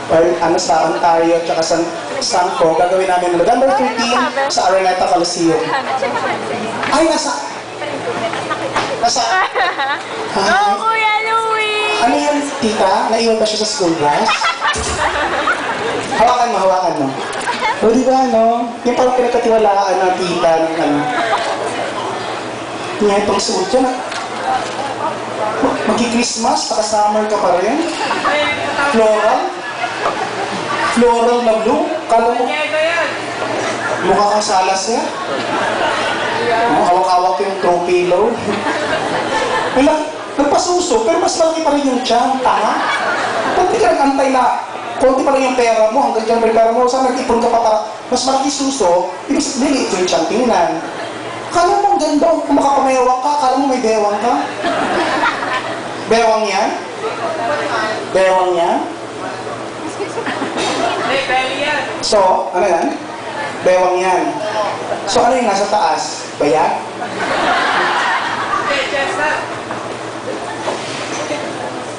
or ano, sa Ontario, tsaka sa Sanco, gagawin namin November 13 sa Araneta Coliseum. Ay, nasa... Go, Kuya Louie! Ano yan, tita? Naiwan ba siya sa school bus? Hawakan mo, hawakan mo. O, di ba, no? Yung parang pinagkatiwalaan ng tita ng ano. Ngayon itong suot yan. Magi-Christmas, saka-summer ka pa rin. Floral. Floral na blue. Kala mo, mukha kang salas yan. Hawak-hawak yung throw pillow. Wala, nagpasuso, pero mas malaki pa rin yung tiyan, tanga. Kunti ka nag-antay na, kunti pa rin yung pera mo, hanggang dyan may pera mo, saan nag-ipon ka pa para mas malaki suso, ibig sabihin, ito yung tiyan, tingnan. Kala mo ang ganda, kung makapamewang ka, kala mo may bewang ka. Bewang yan? Bewang yan? So, ano yan? Bewang yan. So, ano yung nasa taas? Bayan?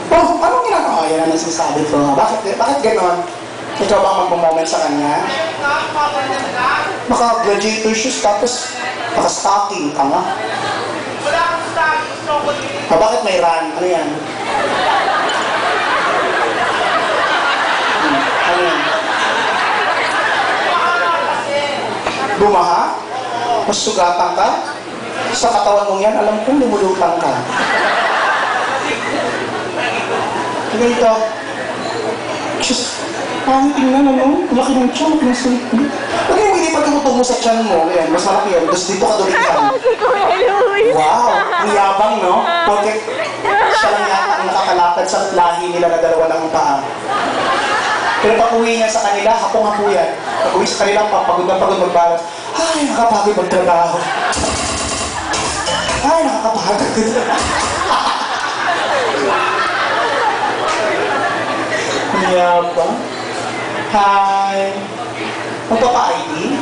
Oh, anong ginagawa? Yan ang sinasabi ko. Bakit ganon? Ikaw ba ang magmamoment sa kanya? Naka-gladiator shoes, tapos naka-stocking ka nga. Bakit may run? Ano yan? Ano yan? Bumaha? Mas sugatan ka? Sa katawan mong yan, alam kong lumulutang ka. Ganito. Diyos, parang tingnan, ano? Laki ng tiyan, laki ng sulpi. Huwag yung hindi pagkamutungo sa tiyan mo. Ayan, mas malaki yan. Tapos dito ka dumitan. Wow! Ang yabang, no? Porque siya lang yata ang nakakalakad sa lahi nila na dalawa lang ang paa. Pero pag-uwi niya sa kanila, hapong-hapo yan. Pag-uwi sa kanila, pagod na pagod magbalas. Ay, nakakapagod magtrabaho. Ay, nakakapagod. Ang yabang. Hi. Magpapa-ID?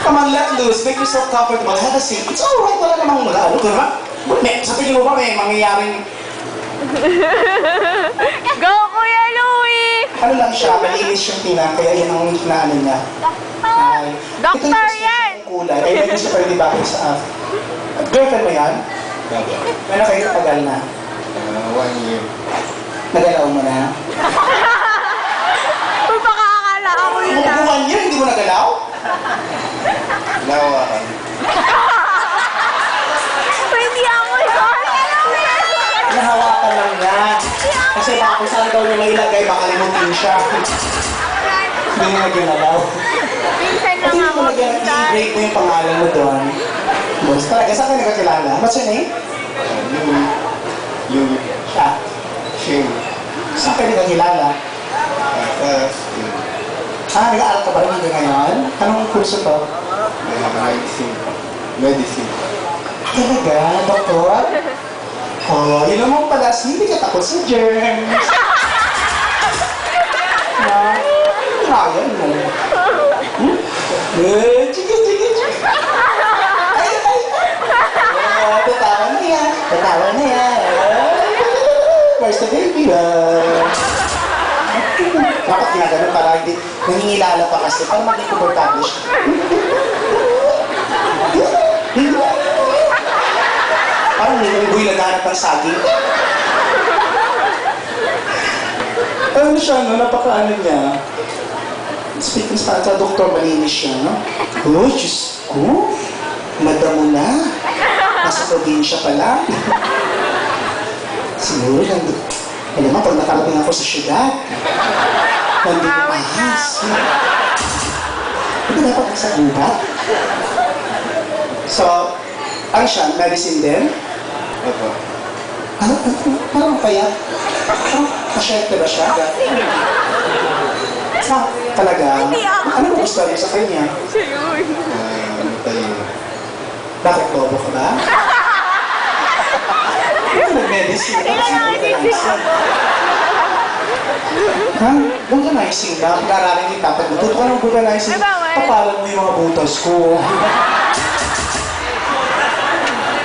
Come on, let loose. Make yourself comfortable. Have a seat. It's alright. Wala namang mag-ano. Diba? Sa tingin mo ba may mangyayaring... Go, Kuya Louie! Ano lang siya, malinis yung tina, kaya yun ang inaano niya. Doktor yan! Kulay. Ay, may gusto pa rin bakit sa girlfriend mo yan? Ano kayo tagal na? 1 year. Nagalaw mo na? Magpakakala ako yun na. Buwan niya, hindi mo nagalaw? Nawakan. Hindi ako yun! Nahawakan lang niya. Kasi baka kung saan daw niya mailagay, baka limutin siya. Hindi mo nagalaw. Minsan Pati lang mo ako, nagalaw, minsan. i-break mo yung pangalan mo doon. Boss, talaga, saan ka nagkakilala? What's your name? Yung Siya. Shane. Saan ka nagkakilala? Nag-aaral ka ba rin hanggang ngayon? Anong kurso to? Medicine. Medicine. Talaga, doktor? Oh, yun naman pala, hindi ka takot sa germs. Ryan mo. Chiki, chiki, chiki. Ay, ay. Oh, tatawa na yan. Tatawa na yan. Where's the baby? Dapat ginagano para hindi nangingilala pa kasi para maging komportable siya. Parang may naghanap ng saging. Ano siya, no? Napakaano niya. Speaking sa doktor, malinis siya, no? Oh, Diyos ko. Madamo na. Nasa probinsya pala. Siguro lang. Alam mo, pag nakarating ako sa syudad, nandito ahas. Hindi dapat nasa gubat. So, ano siya? Medicine din? Opo. Parang payat. Parang pasyente ba siya? Talaga? Ano mo gusto rin sa kanya? Talino. Bakit bobo ka ba? Nag-medicine. Ha? Vulcanizing ka? Pag-aralin din dapat. Matuto ka ng vulcanizing. Papalan mo yung mga butas ko.